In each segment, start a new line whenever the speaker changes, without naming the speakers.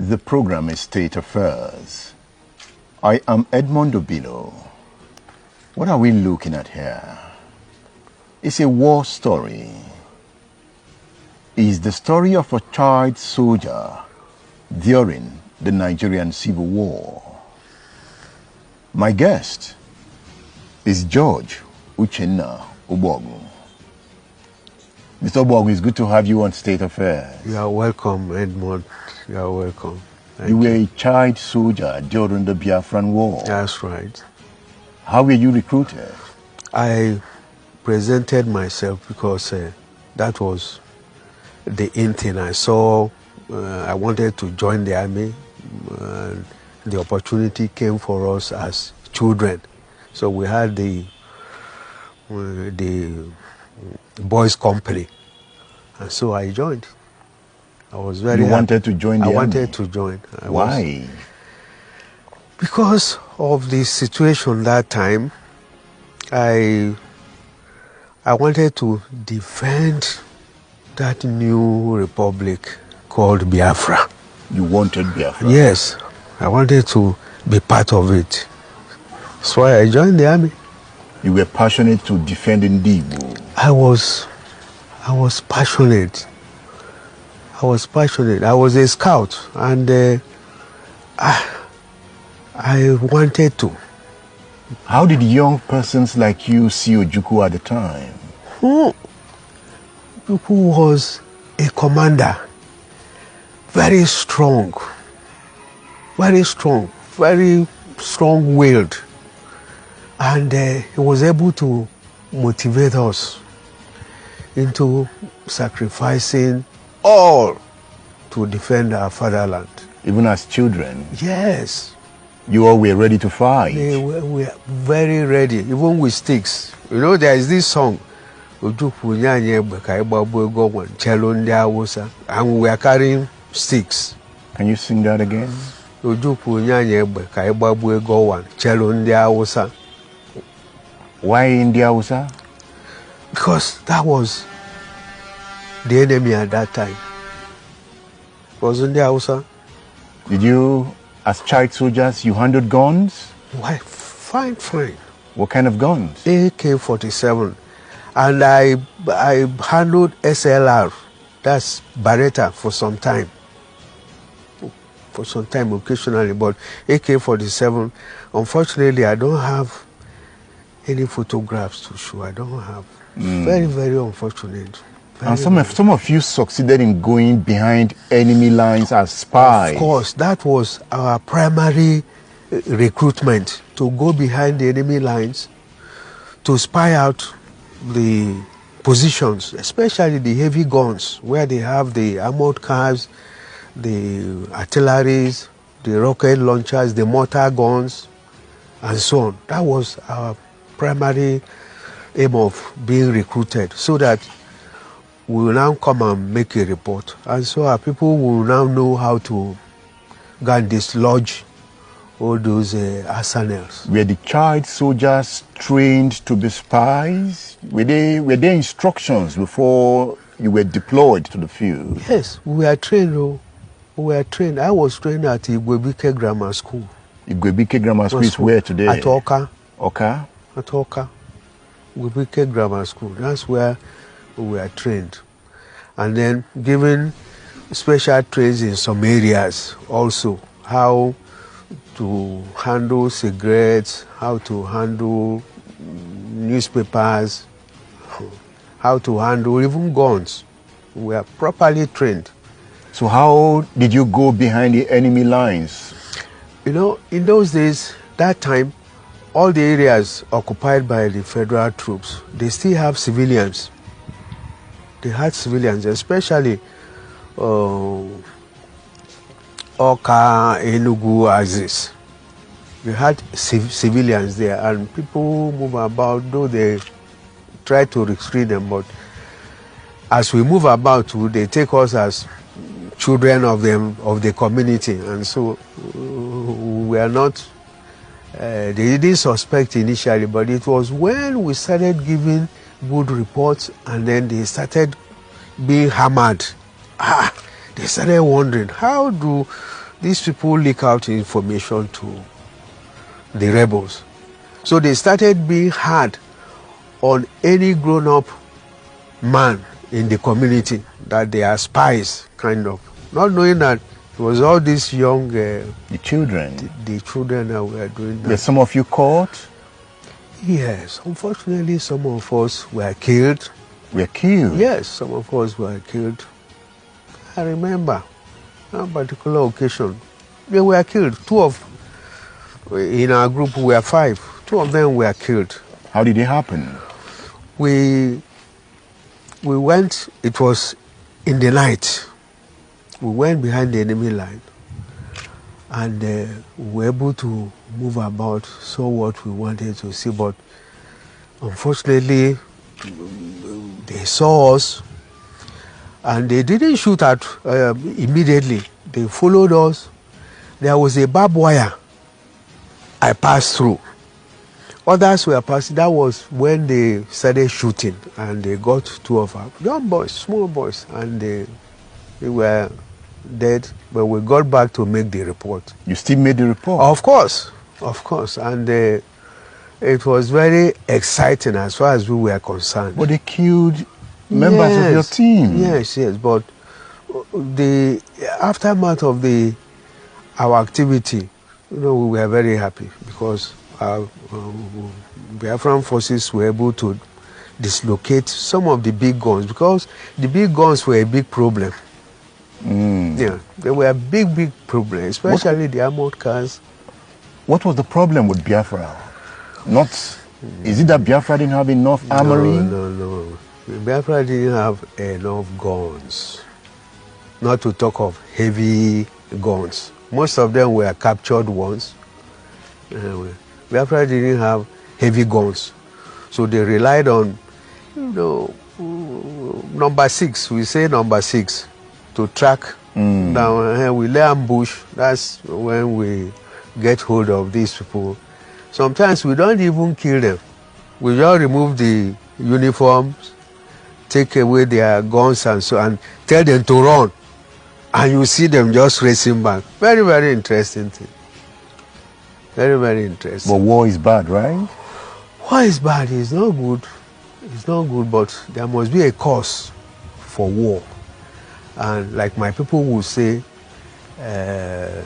The program is State Affairs. I am Edmond Obilo. What are we looking at here? It's a war story. It's the story of a child soldier during the Nigerian Civil War. My guest is George Uchenna Obogu. Mr. Obogu, it's good to have you on State Affairs.
You are welcome, Edmond. You are welcome.
You were a child soldier during the Biafran War.
That's right.
How were you recruited?
I presented myself because that was the in thing. I saw I wanted to join the army. The opportunity came for us as children. So we had the boys' company. And so I joined. I was very happy.
Wanted to join the army?
I wanted to join.
Why?
Because of the situation that time, I wanted to defend that new republic called Biafra.
You wanted Biafra?
Yes, I wanted to be part of it. That's why I joined the army.
You were passionate to defend Ndibo.
I was passionate. I was passionate. I was a scout, and I wanted to.
How did young persons like you see Ojukwu at the time?
Ojukwu was a commander, very strong, very strong-willed, and he was able to motivate us into sacrificing all to defend our fatherland.
Even as children?
Yes.
You all were ready to fight?
We were very ready, even with sticks. You know, there is this song, and we were carrying sticks.
Can you sing that again? Why India Hausa?
Because that was the enemy at that time. Was India Hausa.
Did you, as child soldiers, you handled guns?
Why, fine.
What kind of guns?
AK-47. And I handled SLR, that's Beretta, for some time. Occasionally, but AK-47, unfortunately, I don't have any photographs to show. I don't have. Very, very unfortunate.
And some of you succeeded in going behind enemy lines as spies.
Of course, that was our primary recruitment, to go behind the enemy lines, to spy out the positions, especially the heavy guns, where they have the armored cars, the artilleries, the rocket launchers, the mortar guns, and so on. That was our primary aim of being recruited, so that we will now come and make a report. And so our people will now know how to go and dislodge all those arsenals.
Were the child soldiers trained to be spies? Were there instructions before you were deployed to the field?
Yes, we were trained. We were trained. I was trained at Igwebike Grammar School.
Igwebike Grammar School is where today?
At Oka.
Oka?
At Oka. Igwebike Grammar School. That's where we were trained. And then given special trains in some areas also, how to handle cigarettes, how to handle newspapers, how to handle even guns. We are properly trained.
So how did you go behind the enemy lines?
You know, in those days, that time, all the areas occupied by the federal troops, they still have civilians. They had civilians, especially Oka, Enugu, Axis. They had civilians there, and people move about, though they try to restrict them, but as we move about, they take us as children of the community, and so we are not. They didn't suspect initially, but it was when we started giving good reports, and then they started being hammered. They started wondering, how do these people leak out information to the rebels. So they started being hard on any grown-up man in the community that they are spies, kind of. Not knowing that it was all these young...
the children.
The children that were doing that.
Were some of you caught?
Yes. Unfortunately, some of us were killed.
Were killed?
Yes, some of us were killed. I remember on particular occasion, they were killed. In our group, we were 5. 2 of them were killed.
How did it happen?
We went, it was in the night. We went behind the enemy line and we were able to move about, saw what we wanted to see, but unfortunately, they saw us and they didn't shoot at immediately. They followed us. There was a barbed wire I passed through. Others were passing. That was when they started shooting, and they got 2 of our young boys, small boys, and they were dead. But we got back to make the report.
You still made the report?
Of course, and it was very exciting as far as we were concerned.
But they killed members of your team.
Yes, but the aftermath of our activity, we were very happy because Biafran forces were able to dislocate some of the big guns, because the big guns were a big problem. Yeah, they were a big problem, especially the armored cars.
What was the problem with Biafra? Is it that Biafra didn't have enough armory?
No. Biafra didn't have enough guns. Not to talk of heavy guns. Most of them were captured ones. Biafra didn't have heavy guns. So they relied on, number 6, we say number 6, to track down. We lay ambush. That's when we get hold of these people. Sometimes we don't even kill them. We just remove the uniforms, take away their guns and tell them to run. And you see them just racing back. Very, very interesting thing. Very, very interesting.
But war is bad, right?
War is bad. It's not good. It's not good, but there must be a cause for war. And like my people will say, that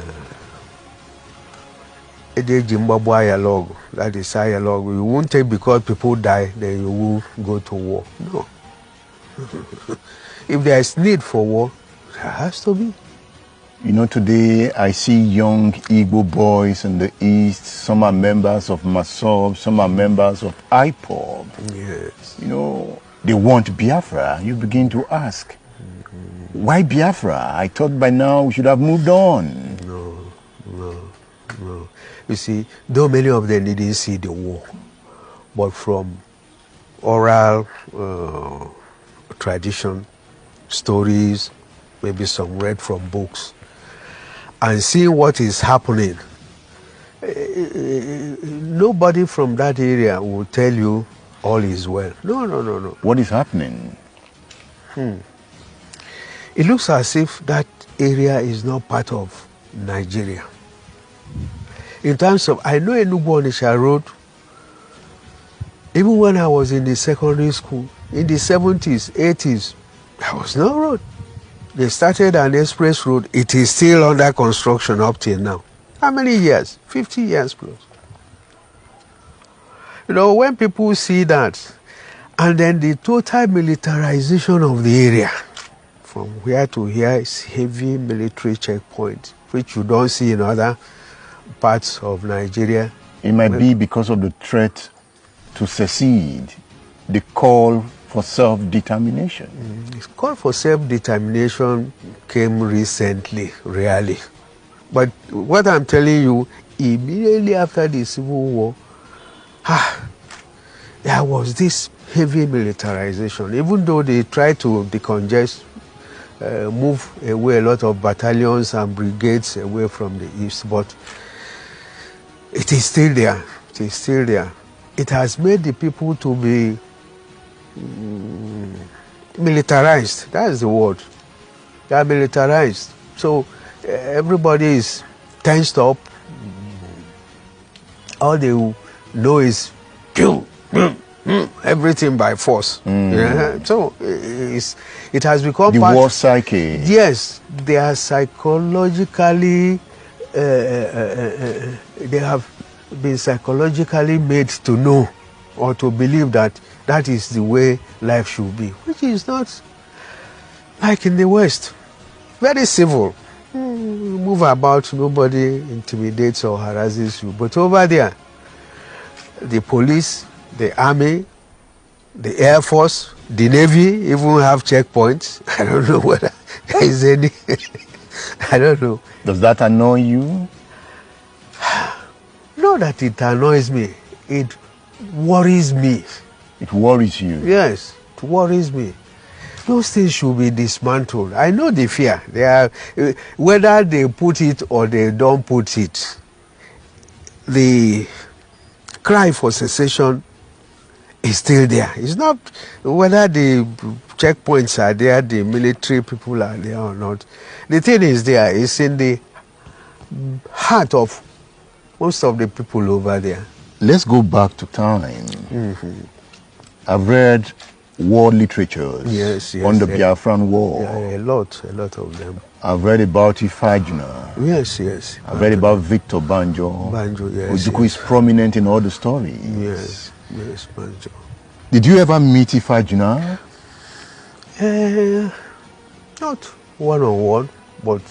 is dialogue. You won't take because people die, then you will go to war. No. If there is need for war, there has to be.
Today I see young Igbo boys in the East. Some are members of MASOB, some are members of IPOB.
Yes.
They want Biafra. You begin to ask, why Biafra? I thought by now we should have moved on.
No. You see, though many of them didn't see the war, but from oral tradition, stories, maybe some read from books, and seeing what is happening, nobody from that area will tell you all is well. No.
What is happening?
It looks as if that area is not part of Nigeria. In terms of, I know Enugu-Onitsha Road, even when I was in the secondary school, in the 70s, 80s, there was no road. They started an express road. It is still under construction up till now. How many years? 50 years plus. When people see that, and then the total militarization of the area, from here to here is heavy military checkpoint, which you don't see in other parts of Nigeria.
It might be because of the threat to secede, the call for self-determination.
The call for self-determination came recently, really. But what I'm telling you, immediately after the Civil War, there was this heavy militarization. Even though they tried to decongest, move away a lot of battalions and brigades away from the east, but it is still there. It is still there. It has made the people to be militarized. That's the word. They are militarized. So everybody is tensed up. All they know is kill, everything by force. Yeah? So it has become
the
part
war psyche.
Yes, they are psychologically, they have been psychologically made to know or to believe that that is the way life should be, which is not like in the West. Very civil. Move about, nobody intimidates or harasses you. But over there, the police, the army, the Air Force, the Navy even have checkpoints. I don't know whether there is any. I don't know.
Does that annoy you?
Not that it annoys me. It worries me.
It worries you?
Yes, it worries me. Those things should be dismantled. I know the fear. They are, whether they put it or they don't put it, the cry for secession is still there. It's not whether the checkpoints are there, the military people are there or not. The thing is there. It's in the heart of most of the people over there.
Let's go back to time. I've read war literatures on the Biafran War.
Yeah, a lot of them.
I've read about Ifajuna.
Yes.
I've read about Victor Banjo.
Yes.
Ojuku is prominent in all the stories.
Yes, Banjo.
Did you ever meet Ifajuna?
Not one-on-one, but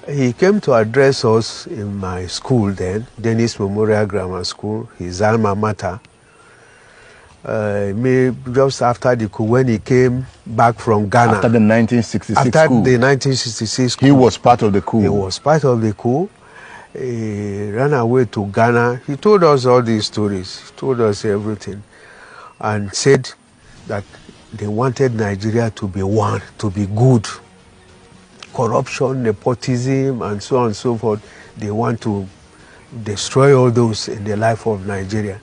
he came to address us in my school then, Dennis Memorial Grammar School, his alma mater. Just after the coup, when he came back from Ghana.
After the 1966
after
coup.
the 1966 coup.
He was part of the coup.
He was part of the coup. He ran away to Ghana. He told us all these stories. He told us everything. And said that they wanted Nigeria to be one, to be good. Corruption, nepotism, and so on and so forth. They want to destroy all those in the life of Nigeria.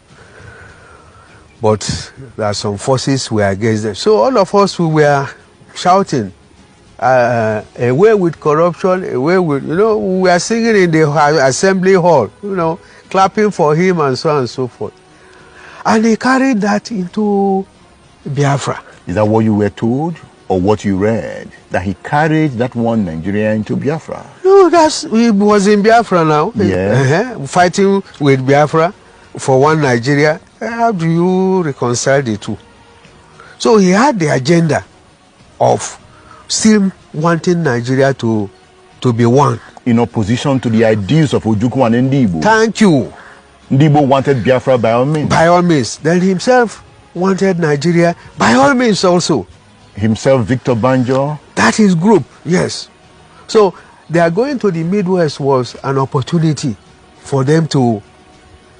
But there are some forces who were against them. So all of us who were shouting, away with corruption, away with, we were singing in the assembly hall, clapping for him and so on and so forth. And he carried that into Biafra.
Is that what you were told or what you read? That he carried that one Nigeria into Biafra?
No, he was in Biafra now.
Yeah.
Fighting with Biafra for one Nigeria. How do you reconcile the two? So he had the agenda of still wanting Nigeria to be one.
In opposition to the ideals of Ojukwu and Ndibo.
Thank you.
Ndibo wanted Biafra by all means.
By all means. Then himself wanted Nigeria by all means also.
Himself, Victor Banjo.
That is group, yes. So their going to the Midwest was an opportunity for them to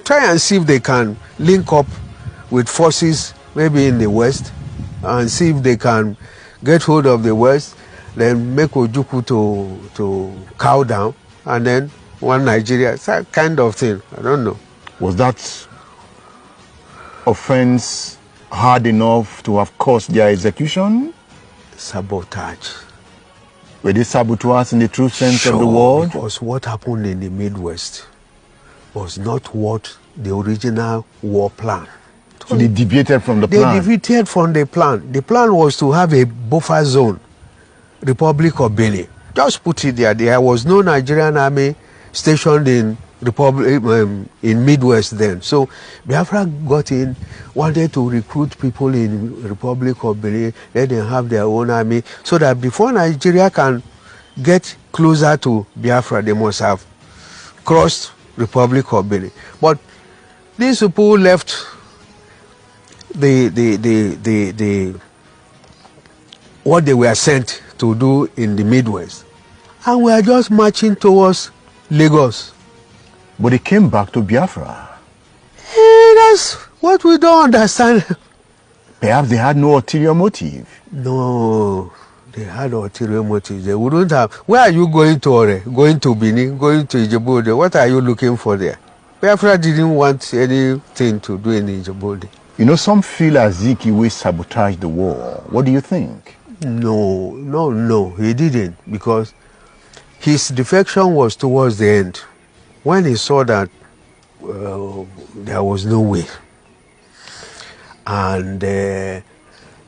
try and see if they can link up with forces maybe in the West and see if they can get hold of the West, then make Ojukwu to cow down, and then one Nigeria, that kind of thing. I don't know.
Was that offense hard enough to have caused their execution?
Sabotage.
Were they saboteurs in the true sense of the word?
Because what happened in the Midwest was not what the original war plan.
So they deviated from the plan?
They deviated from the plan. The plan was to have a buffer zone, Republic of Benin. Just put it there. There was no Nigerian army stationed in Midwest then. So Biafra got in, wanted to recruit people in Republic of Benin, let them have their own army, so that before Nigeria can get closer to Biafra, they must have crossed Republic of Benin. But these people left what they were sent to do in the Midwest, and we are just marching towards Lagos.
But they came back to Biafra.
That's what we don't understand.
Perhaps they had no ulterior motive.
No, they had ulterior motive. They wouldn't have. Where are you going to, Ore? Going to Benin? Going to Ijebu? What are you looking for there? Biafra didn't want anything to do in Ijebu.
Some feel as if he sabotaged the war. What do you think?
No, he didn't, because His defection was towards the end, when he saw that there was no way, and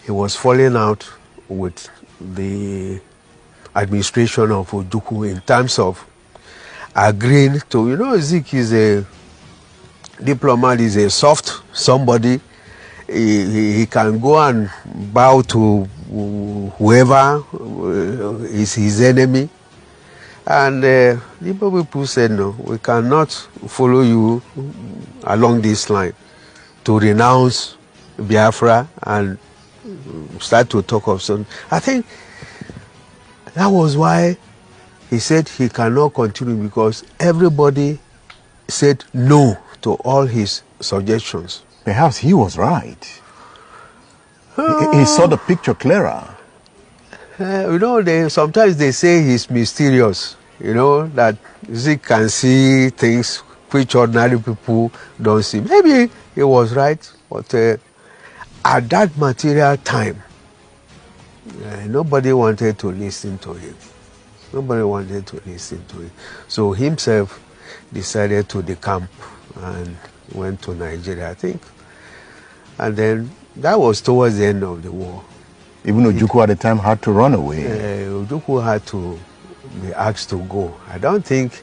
he was falling out with the administration of Ojukwu in terms of agreeing to, you know, Zik is a diplomat, is a soft somebody. He can go and bow to whoever is his enemy. And the people said, no, we cannot follow you along this line to renounce Biafra and start to talk of something. I think that was why he said he cannot continue, because everybody said no to all his suggestions.
Perhaps he was right. He saw the picture clearer.
You know, sometimes they say he's mysterious, you know, that Zik can see things which ordinary people don't see. Maybe he was right, but at that material time, nobody wanted to listen to him. Nobody wanted to listen to him. So himself decided to decamp and went to Nigeria, I think. And then that was towards the end of the war.
Even Ojukwu at the time had to run away.
Ojukwu had to be asked to go. I don't think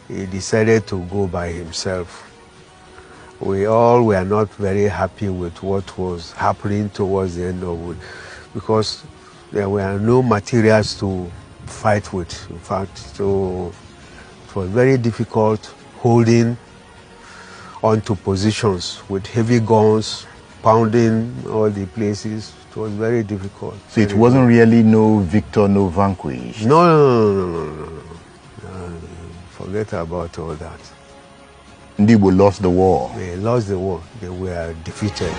he decided to go by himself. We all were not very happy with what was happening towards the end of it, because there were no materials to fight with. In fact, so it was very difficult holding onto positions with heavy guns, pounding all the places. It was very difficult.
So it wasn't really no victor, no vanquished?
No. Forget about all that.
Ndibo lost the war.
They lost the war. They were defeated.